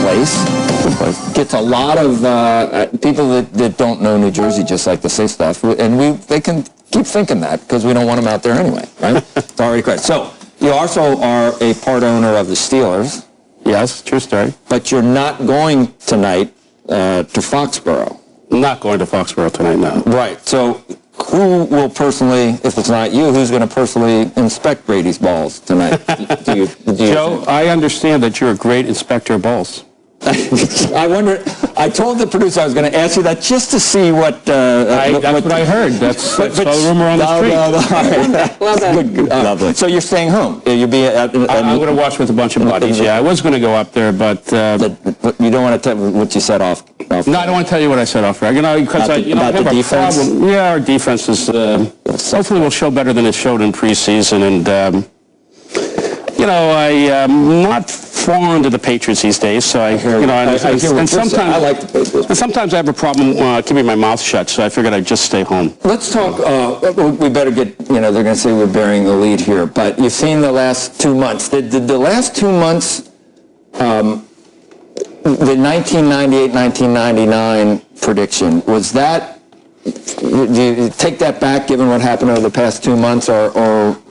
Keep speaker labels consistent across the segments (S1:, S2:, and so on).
S1: place. Gets a lot of people that don't know New Jersey just like to say stuff, and they can keep thinking that because we don't want them out there anyway, right? It's already correct. So you also are a part owner of the Steelers.
S2: Yes, true story.
S1: But you're not going tonight to Foxborough.
S2: Not going to Foxborough tonight, no.
S1: Right. So who will personally, if it's not you, who's going to personally inspect Brady's balls tonight?
S2: Joe, I understand that you're a great inspector of balls.
S1: I wonder. I told the producer I was going to ask you that just to see what.
S2: That's what I heard. That's the rumor on the street.
S1: Love that. Good. Lovely. So you're staying home? You'll be.
S2: I'm going to watch with a bunch of buddies. Yeah, I was going to go up there, but
S1: you don't want to tell what you said off.
S2: No, I don't want to tell you what I said off. You know, because I have a problem. Yeah, our defense is. Hopefully, will show better than it showed in preseason, and. You know, I'm not fond of the Patriots these days, so I hear. You know, and sometimes
S1: I like the Patriots.
S2: And sometimes I have a problem keeping my mouth shut, so I figured I'd just stay home.
S1: Let's talk. We better get. You know, they're going to say we're bearing the lead here, but you've seen the last 2 months. Did the last 2 months, the 1998-1999 prediction, was that? Do you take that back, given what happened over the past 2 months, or?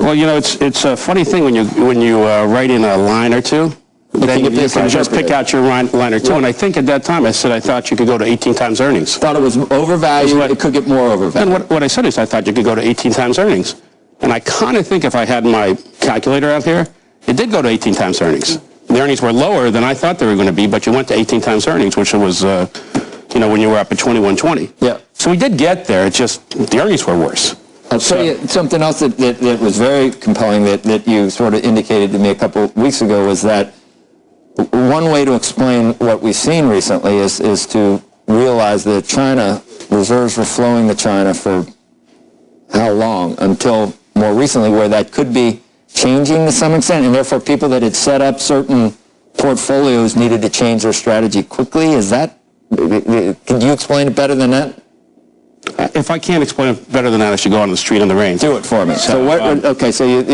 S2: Well, you know, it's a funny thing when you write in a line or two. Then you can just pick out your line or two. And I think at that time I said I thought you could go to 18 times earnings.
S1: Thought it was overvalued. It could get more overvalued.
S2: And what I said is I thought you could go to 18 times earnings. And I kind of think if I had my calculator out here, it did go to 18 times earnings. The earnings were lower than I thought they were going to be, but you went to 18 times earnings, which was, you know, when you were up at 21.20.
S1: Yeah.
S2: So we did get there. It just the earnings were worse.
S1: I'll tell you something else that was very compelling that you sort of indicated to me a couple of weeks ago was that one way to explain what we've seen recently is to realize that China, reserves were flowing to China for how long? Until more recently, where that could be changing to some extent, and therefore people that had set up certain portfolios needed to change their strategy quickly. Is that, can you explain it better than that?
S2: If I can't explain it better than that, I should go on the street in the rain.
S1: Do it for me. So what? Okay. So you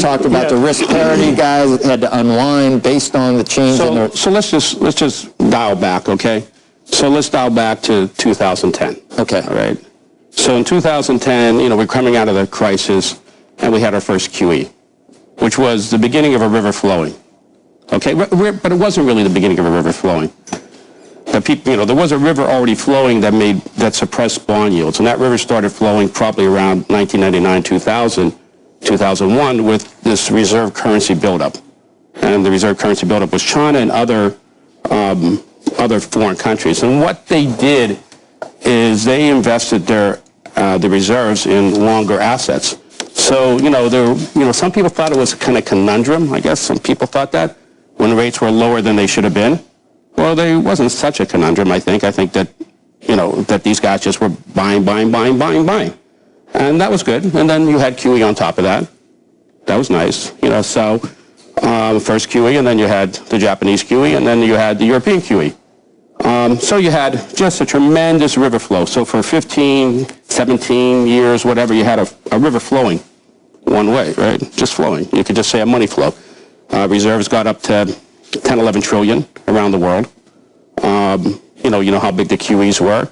S1: talked about the risk parity guys had to unwind based on the change.
S2: So let's just dial back, okay? So let's dial back to 2010.
S1: Okay.
S2: All right. So in 2010, you know, we're coming out of the crisis, and we had our first QE, which was the beginning of a river flowing. Okay, but it wasn't really the beginning of a river flowing. People, you know, there was a river already flowing that suppressed bond yields, and that river started flowing probably around 1999, 2000, 2001 with this reserve currency buildup, and the reserve currency buildup was China and other foreign countries. And what they did is they invested the reserves in longer assets. So some people thought it was a kind of conundrum. I guess some people thought that when rates were lower than they should have been. Well, there wasn't such a conundrum, I think. I think that, that these guys just were buying. And that was good. And then you had QE on top of that. That was nice. So first QE, and then you had the Japanese QE, and then you had the European QE. So you had just a tremendous river flow. So for 15, 17 years, whatever, you had a river flowing one way, right? Just flowing. You could just say a money flow. Reserves got up to 10, 11 trillion around the world. You know how big the QEs were.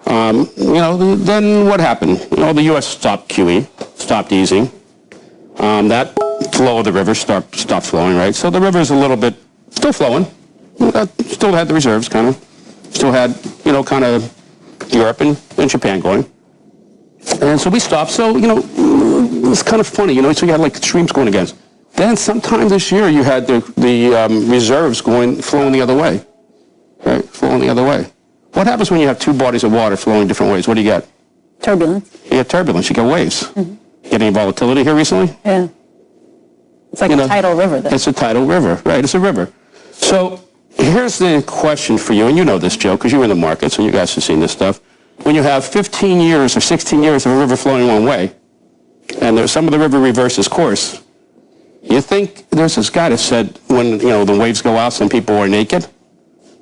S2: Then what happened? The U.S. stopped QE, stopped easing. That flow of the river stopped flowing, right? So the river's a little bit still flowing. Still had the reserves, kind of. Still had, kind of Europe and Japan going. And so we stopped. So, it's kind of funny, so you had like streams going against. Then sometime this year you had the reserves flowing the other way, right? Flowing the other way. What happens when you have two bodies of water flowing different ways? What do you get?
S3: Turbulence.
S2: You get turbulence. You get waves. Mm-hmm. Get any volatility here recently?
S3: Yeah. It's like a tidal river, though.
S2: It's a tidal river, right? It's a river. So here's the question for you, and you know this, Joe, because you're in the markets and you guys have seen this stuff. When you have 15 years or 16 years of a river flowing one way, and some of the river reverses course, you think there's this guy that said when the waves go out, some people are naked.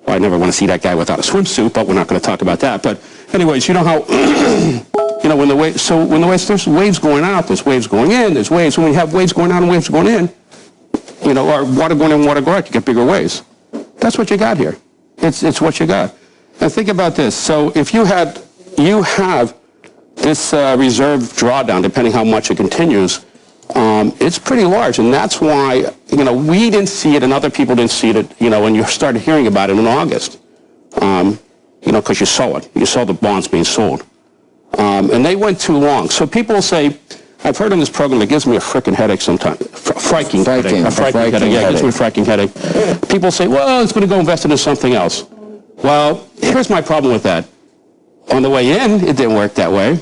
S2: Well, I never want to see that guy without a swimsuit, but we're not going to talk about that. But anyways, you know how when there's waves going out, there's waves going in, there's waves. When we have waves going out and waves going in, or water going in, water going out, you get bigger waves. That's what you got here. It's what you got. And think about this. So if you have this reserve drawdown, depending how much it continues, it's pretty large. And that's why, we didn't see it and other people didn't see it, when you started hearing about it in August. Because you saw it. You saw the bonds being sold. And they went too long. So people say, I've heard on this program, it gives me a frickin' headache sometimes. Frightening headache. Yeah, it gives me a frightening headache. People say, well, it's going to go invest into something else. Well, here's my problem with that. On the way in, it didn't work that way.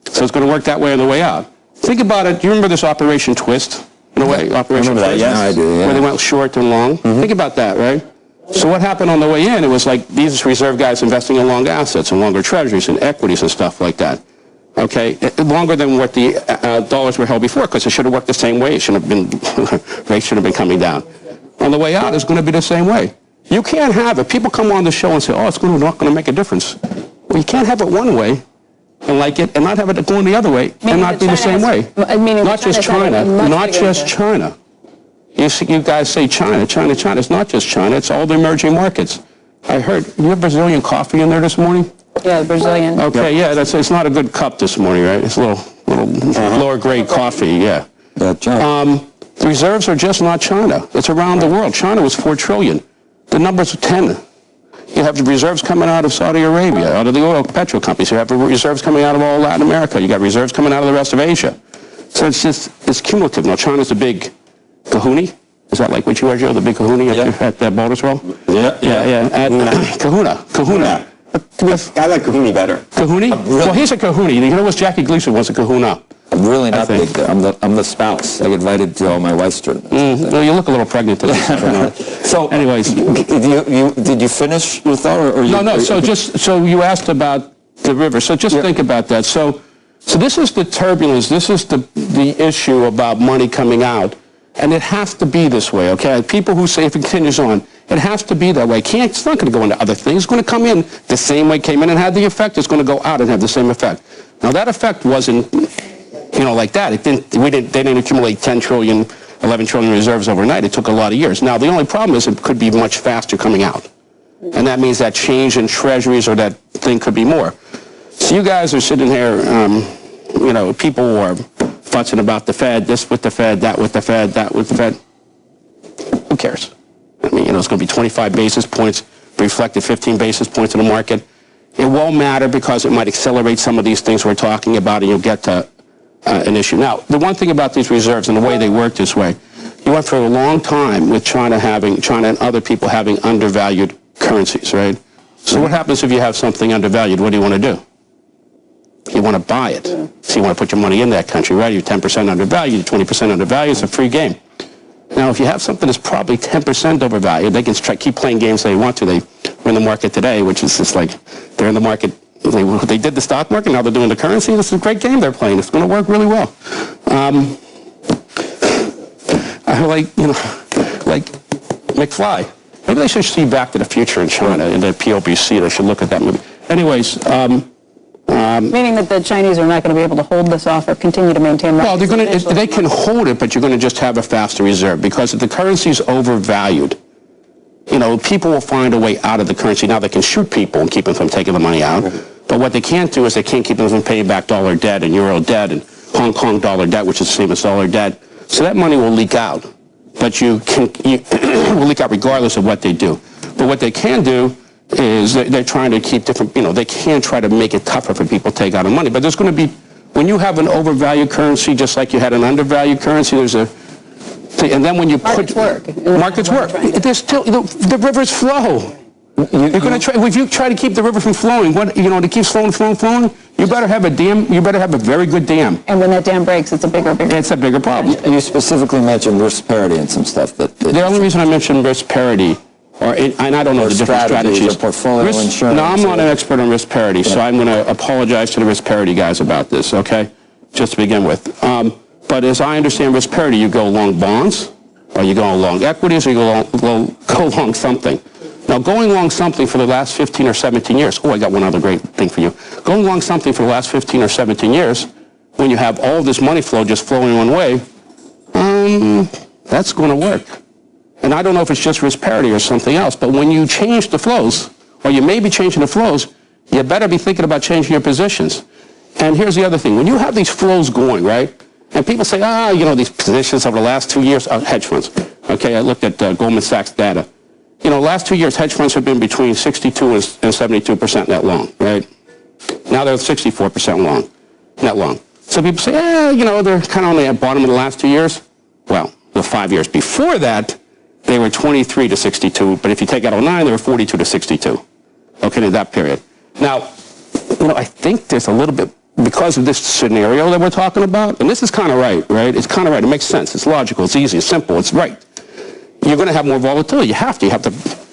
S2: So it's going to work that way on the way out. Think about it. Do you remember this Operation Twist? In a way, Operation Twist?
S1: That, yes. I do, yeah.
S2: Where they went short and long. Mm-hmm. Think about that, right? So what happened on the way in? It was like these reserve guys investing in long assets and longer treasuries and equities and stuff like that. Okay, longer than what the dollars were held before, because it should have worked the same way. It shouldn't have been, rates should have been coming down. On the way out, it's going to be the same way. You can't have it. People come on the show and say, oh, it's not going to make a difference. Well, you can't have it one way and like it, and not have it going the other way and not be the same way. Not just China. Not just China. You guys say China, China, China. It's not just China. It's all the emerging markets. I heard, you have Brazilian coffee in there this morning?
S3: Yeah, Brazilian.
S2: Okay, yeah, it's not a good cup this morning, right? It's a little lower grade coffee, yeah.
S1: That's right.
S2: The reserves are just not China. It's around the world. China was $4 trillion. The number's 10. You have the reserves coming out of Saudi Arabia, out of the oil petro companies. You have reserves coming out of all Latin America. You got reserves coming out of the rest of Asia. So it's cumulative. Now, China's a big kahuna. Is that like what you are, Joe? The big kahuna at Balderswell?
S1: Yeah.
S2: Kahuna.
S4: I like Kahuni better.
S2: Kahuni? Well, he's a kahuna. You know what? Jackie Gleason was a kahuna.
S1: I'm really not big there. I'm the spouse. I get invited to all my wife's tournaments.
S2: Well, you look a little pregnant today.
S1: So,
S2: anyways,
S1: did you finish your thought, or you?
S2: No. So you asked about the river. So just think about that. So this is the turbulence. This is the issue about money coming out, and it has to be this way. Okay, people who say if it continues on, it has to be that way. It's not going to go into other things. It's going to come in the same way it came in and had the effect. It's going to go out and have the same effect. Now that effect wasn't, like that. They didn't accumulate 10 trillion, 11 trillion reserves overnight. It took a lot of years. Now the only problem is it could be much faster coming out. And that means that change in treasuries or that thing could be more. So you guys are sitting here, people are fussing about the Fed, this with the Fed, that with the Fed, that with the Fed. Who cares? I mean, it's going to be 25 basis points, reflected 15 basis points in the market. It won't matter because it might accelerate some of these things we're talking about, and you'll get to an issue. Now, the one thing about these reserves and the way they work this way, you went for a long time with China and other people having undervalued currencies, right? So what happens if you have something undervalued? What do you want to do? You want to buy it. So you want to put your money in that country, right? You're 10% undervalued, 20% undervalued. It's a free game. Now, if you have something that's probably 10% overvalued, they can keep playing games they want to. They're in the market today, which is just like they're in the market. They did the stock market, now they're doing the currency. This is a great game they're playing. It's going to work really well. Like McFly. Maybe they should see Back to the Future in China, in the POBC. They should look at that movie. Anyways.
S3: Meaning that the Chinese are not going to be able to hold this off or continue to maintain.
S2: Well, they can hold it, but you're going to just have a faster reserve because if the currency is overvalued, people will find a way out of the currency. Now they can shoot people and keep them from taking the money out, but what they can't do is they can't keep them from paying back dollar debt and euro debt and Hong Kong dollar debt, which is the same as dollar debt. So that money will leak out, but it will leak out regardless of what they do. But what they can do is they're trying to keep different, they can try to make it tougher for people to take out the money. But there's going to be, when you have an overvalued currency, just like you had an undervalued currency, and then when you
S3: markets
S2: markets work. There's still, the rivers flow. You're going to try, if you try to keep the river from flowing, to keep flowing, you better have a dam, you better have a very good dam.
S3: And when that dam breaks, it's a bigger
S2: problem.
S1: You specifically mentioned risk parity and some stuff.
S2: The only reason I mentioned risk parity, and I don't know the different strategies.
S1: Portfolio insurance.
S2: No, I'm not an expert on risk parity, so I'm going to apologize to the risk parity guys about this, okay? Just to begin with. But as I understand risk parity, you go long bonds, or you go long equities, or you go long something. Now, going long something for the last 15 or 17 years, I got one other great thing for you. Going long something for the last 15 or 17 years, when you have all this money flow just flowing one way, that's going to work. and I don't know if it's just risk parity or something else, but when you change the flows, or you may be changing the flows, you better be thinking about changing your positions. And here's the other thing. When you have these flows going, right, and people say, these positions over the last 2 years, hedge funds. Okay, I looked at Goldman Sachs data. Last 2 years, hedge funds have been between 62 and 72% net long, right? Now they're 64% long, net long. So people say, they're kind of on the bottom of the last 2 years. Well, the 5 years before that, they were 23 to 62, but if you take out 09, they were 42 to 62. Okay, in that period. Now, I think there's a little bit, because of this scenario that we're talking about, and this is kind of right? It's kind of right. It makes sense. It's logical. It's easy. It's simple. It's right. You're going to have more volatility. You have to.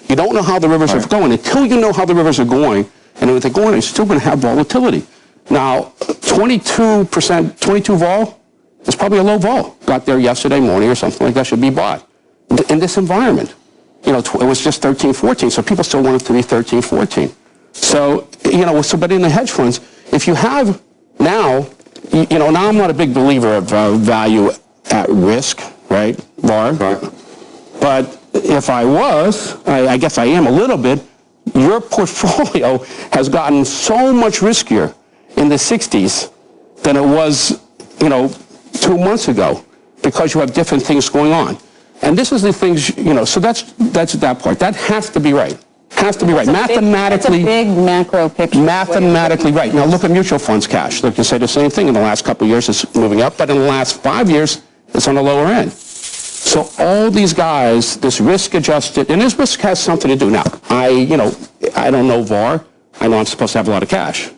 S2: You don't know how the rivers are going. Until you know how the rivers are going, and if they're going, you're still going to have volatility. Now, 22%, 22 vol is probably a low vol. Got there yesterday morning or something like that, should be bought. In this environment, it was just 13, 14, so people still want it to be 13, 14. So, but in the hedge funds, if you have now, now I'm not a big believer of value at risk, right, VAR? Right. But if I was, I guess I am a little bit, your portfolio has gotten so much riskier in the 60s than it was, 2 months ago, because you have different things going on. And this is the things, so that's that part. That has to be right. Has to be right. Mathematically.
S3: It's a big macro picture.
S2: Mathematically right. Now look at mutual funds cash. Look, you say the same thing. In the last couple of years, it's moving up, but in the last 5 years, it's on the lower end. So all these guys, this risk-adjusted, and this risk has something to do. Now, I don't know VAR. I know I'm supposed to have a lot of cash,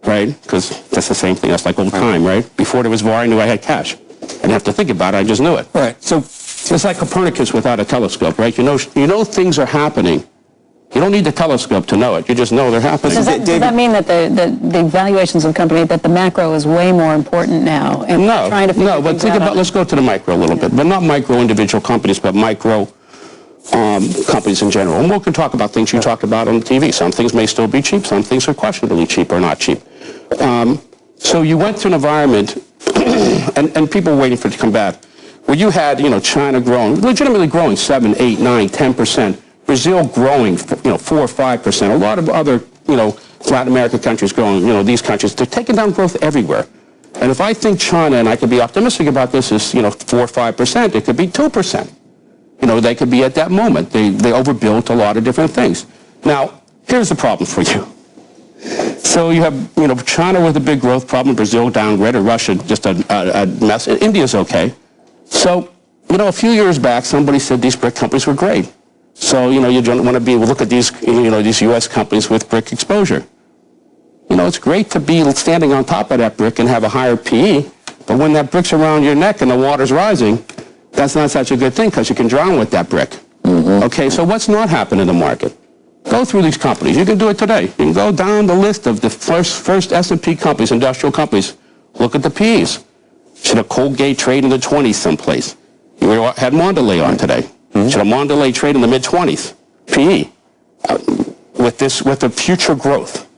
S2: right? Because that's the same thing. That's like old time, right? Before there was VAR, I knew I had cash. I didn't have to think about it. I just knew it.
S1: Right.
S2: So it's like Copernicus without a telescope, right? You know things are happening. You don't need the telescope to know it. You just know they're happening.
S3: Does that mean that the valuations of the company, that the macro is way more important now? And trying to figure
S2: but think about, let's go to the micro a little bit. But not micro individual companies, but micro companies in general. And we can talk about things you talked about on the TV. Some things may still be cheap. Some things are questionably cheap or not cheap. So you went to an environment, and people were waiting for it to come back, where you had, China growing, legitimately growing 7, 8, 9, 10%. Brazil growing, 4 or 5%. A lot of other, Latin American countries growing, these countries, they're taking down growth everywhere. And if I think China, and I could be optimistic about this, is, 4 or 5%, it could be 2%. They could be at that moment. They overbuilt a lot of different things. Now, here's the problem for you. So you have, China with a big growth problem, Brazil downgrade, or Russia just a mess. India's okay. So, a few years back, somebody said these BRIC companies were great. So, you don't want to look at these, these U.S. companies with BRIC exposure. It's great to be standing on top of that BRIC and have a higher PE, but when that BRIC's around your neck and the water's rising, that's not such a good thing because you can drown with that BRIC. Mm-hmm. Okay, so what's not happened in the market? Go through these companies. You can do it today. You can go down the list of the first S&P companies, industrial companies. Look at the PEs. Should a Colgate trade in the 20s someplace? You had Mondelez on today. Mm-hmm. Should a Mondelez trade in the mid-20s? PE. With the future growth.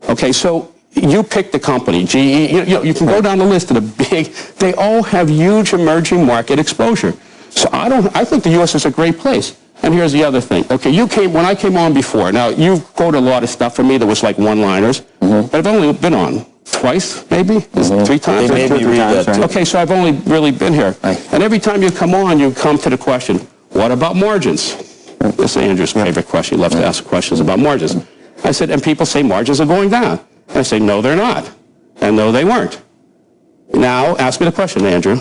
S2: Okay, so you pick the company, GE, you can go down the list of the big, they all have huge emerging market exposure. So I think the U.S. is a great place. And here's the other thing. Okay, when I came on before, now you quoted a lot of stuff for me that was like one-liners, but I've only been on twice, maybe? 3 times?
S4: Maybe 3 times. Right.
S2: Okay, so I've only really been here. Right. And every time you come on, you come to the question, what about margins? This is Andrew's favorite question. He loves to ask questions about margins. I said, and people say margins are going down. And I say, no, they're not. And no, they weren't. Now, ask me the question, Andrew.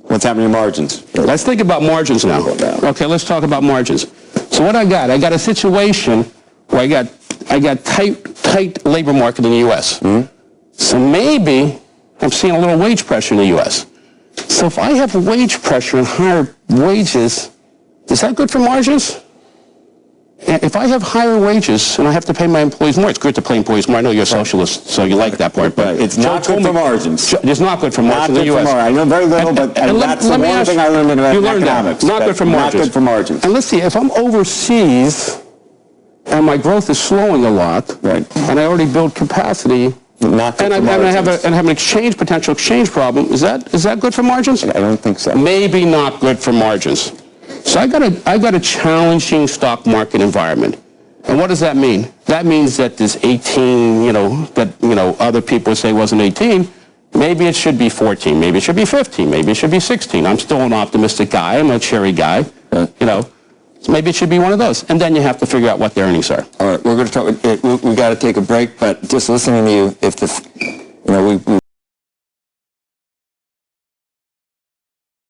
S4: What's happening to margins?
S2: Let's think about margins now. Okay, let's talk about margins. So what I got a situation where I got tight labor market in the U.S. Mm-hmm. So maybe I'm seeing a little wage pressure in the U.S. So if I have wage pressure and higher wages, is that good for margins? If I have higher wages and I have to pay my employees more, it's good to pay employees more. I know you're a socialist, so you like that part. But
S4: it's not good for margins.
S2: It's not good for margins in the U.S.
S4: I know very little, but that's the one thing I learned in economics.
S2: Not good for margins.
S4: Not good for margins.
S2: And let's see, if I'm overseas and my growth is slowing a lot, right, and I already build capacity, and I have an potential exchange problem, is that good for margins?
S4: I don't think so.
S2: Maybe not good for margins. So I got a challenging stock market environment. And what does that mean? That means that this 18, other people say wasn't 18, maybe it should be 14, maybe it should be 15, maybe it should be 16. I'm still an optimistic guy, I'm a cherry guy, so maybe it should be one of those. And then you have to figure out what the earnings are.
S1: All right, we're going to talk, we got to take a break, but just listening to you, if we